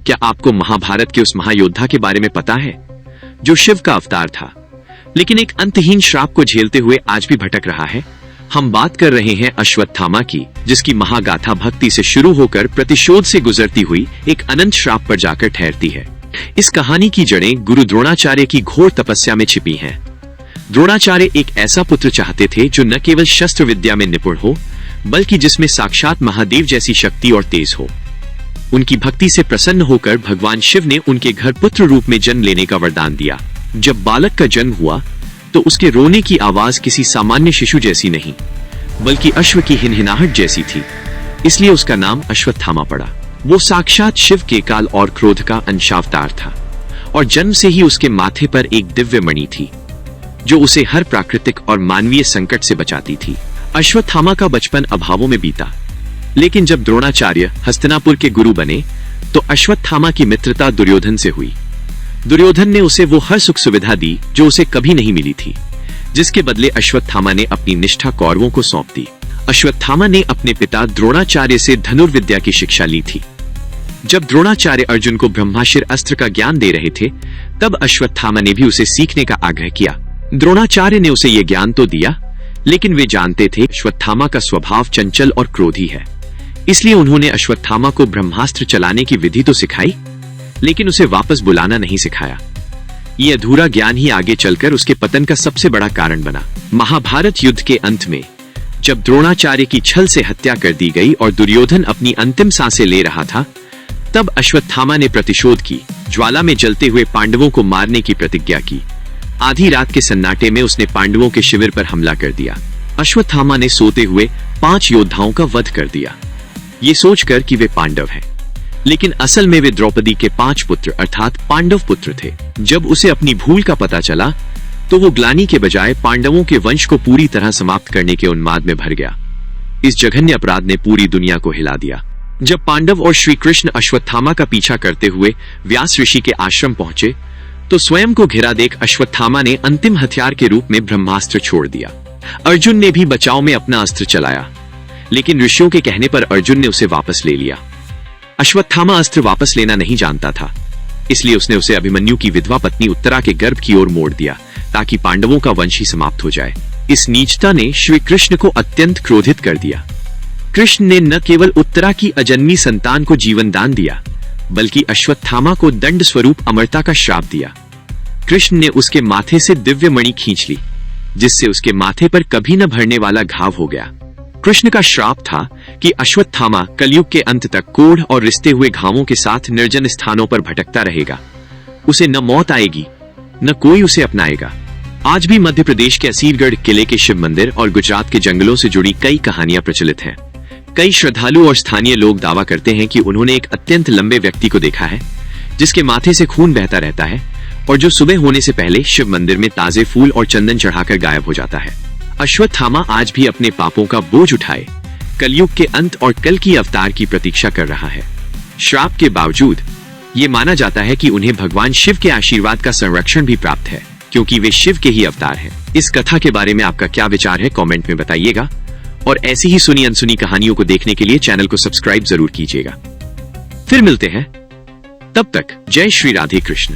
क्या आपको महाभारत के उस महायोद्धा के बारे में पता है जो शिव का अवतार था, लेकिन एक अंतहीन श्राप को झेलते हुए आज भी भटक रहा है? हम बात कर रहे हैं अश्वत्थामा की, जिसकी महागाथा भक्ति से शुरू होकर प्रतिशोध से गुजरती हुई एक अनंत श्राप पर जाकर ठहरती है। इस कहानी की जड़ें गुरु द्रोणाचार्य की घोर तपस्या में छिपी हैं। द्रोणाचार्य एक ऐसा पुत्र चाहते थे जो न केवल शस्त्र विद्या में निपुण हो, बल्कि जिसमें साक्षात महादेव जैसी शक्ति और तेज हो। उनकी भक्ति से प्रसन्न होकर भगवान शिव ने उनके घर पुत्र रूप में जन्म लेने का वरदान दिया। जब बालक का जन्म हुआ तो उसके रोने की आवाज किसी सामान्य शिशु जैसी नहीं, बल्कि अश्व की हिनहिनाहट जैसी थी। इसलिए उसका नाम अश्वत्थामा पड़ा। वो साक्षात शिव के काल और क्रोध का अंशावतार था, और जन्म से ही उसके माथे पर एक दिव्य मणि थी जो उसे हर प्राकृतिक और मानवीय संकट से बचाती थी। अश्वत्थामा का बचपन अभावों में बीता, लेकिन जब द्रोणाचार्य हस्तिनापुर के गुरु बने तो अश्वत्थामा की मित्रता दुर्योधन से हुई। दुर्योधन ने उसे वो हर सुख सुविधा दी जो उसे कभी नहीं मिली थी, जिसके बदले अश्वत्थामा ने अपनी निष्ठा कौरवों को सौंप दी। अश्वत्थामा ने अपने पिता द्रोणाचार्य से धनुर्विद्या की शिक्षा ली थी। जब द्रोणाचार्य अर्जुन को ब्रह्मास्त्र अस्त्र का ज्ञान दे रहे थे, तब अश्वत्थामा ने भी उसे सीखने का आग्रह किया। द्रोणाचार्य ने उसे यह ज्ञान तो दिया, लेकिन वे जानते थे अश्वत्थामा का स्वभाव चंचल और क्रोधी है। इसलिए उन्होंने अश्वत्थामा को ब्रह्मास्त्र चलाने की विधि तो सिखाई, लेकिन उसे वापस बुलाना नहीं सिखाया। ये अधूरा ज्ञान ही आगे चलकर उसके पतन का सबसे बड़ा कारण बना। महाभारत युद्ध के अंत में जब द्रोणाचार्य की छल से हत्या कर दी गई और दुर्योधन अपनी अंतिम सांसें ले रहा था, तब अश्वत्थामा ने प्रतिशोध की। ज्वाला में जलते हुए पांडवों को मारने की प्रतिज्ञा की। आधी रात के सन्नाटे में उसने पांडवों के शिविर पर हमला कर दिया। अश्वत्थामा ने सोते हुए 5 योद्धाओं का वध कर दिया, ये सोचकर कि वे पांडव हैं, लेकिन असल में वे द्रौपदी के 5 पुत्र अर्थात पांडव पुत्र थे। जब उसे अपनी भूल का पता चला तो वो ग्लानि के बजाय पांडवों के वंश को पूरी तरह समाप्त करने के उन्माद में भर गया। इस जघन्य अपराध ने पूरी दुनिया को हिला दिया। जब पांडव और श्री कृष्ण अश्वत्थामा का पीछा करते हुए व्यास ऋषि के आश्रम पहुंचे तो स्वयं को घिरा देख अश्वत्थामा ने अंतिम हथियार के रूप में ब्रह्मास्त्र छोड़ दिया। अर्जुन ने भी बचाव में अपना अस्त्र चलाया, लेकिन ऋषियों के कहने पर अर्जुन ने उसे वापस ले लिया। अश्वत्थामा अस्त्र वापस लेना नहीं जानता था, इसलिए उसने उसे अभिमन्यु की विधवा पत्नी उत्तरा के गर्भ की ओर मोड़ दिया, ताकि पांडवों का वंश ही समाप्त हो जाए। इस नीचता ने श्री कृष्ण को अत्यंत क्रोधित कर दिया। कृष्ण ने न केवल उत्तरा की अजन्मी संतान को जीवन दान दिया, बल्कि अश्वत्थामा को दंड स्वरूप अमरता का श्राप दिया। कृष्ण ने उसके माथे से दिव्य मणि खींच ली, जिससे उसके माथे पर कभी न भरने वाला घाव हो गया। कृष्ण का श्राप था कि अश्वत्थामा कलयुग के अंत तक कोढ़ और रिश्ते हुए घावों के साथ निर्जन स्थानों पर भटकता रहेगा। उसे न मौत आएगी, न कोई उसे अपनाएगा। आज भी मध्य प्रदेश के असीरगढ़ किले के शिव मंदिर और गुजरात के जंगलों से जुड़ी कई कहानियां प्रचलित हैं। कई श्रद्धालु और स्थानीय लोग दावा करते हैं कि उन्होंने एक अत्यंत लंबे व्यक्ति को देखा है, जिसके माथे से खून बहता रहता है और जो सुबह होने से पहले शिव मंदिर में ताजे फूल और चंदन चढ़ाकर गायब हो जाता है। अश्वत्थामा आज भी अपने पापों का बोझ उठाए कलयुग के अंत और कल की अवतार की प्रतीक्षा कर रहा है। श्राप के बावजूद ये माना जाता है कि उन्हें भगवान शिव के आशीर्वाद का संरक्षण भी प्राप्त है, क्योंकि वे शिव के ही अवतार हैं। इस कथा के बारे में आपका क्या विचार है, कमेंट में बताइएगा, और ऐसी ही सुनी अनसुनी कहानियों को देखने के लिए चैनल को सब्सक्राइब जरूर कीजिएगा। फिर मिलते हैं, तब तक जय श्री राधे कृष्ण।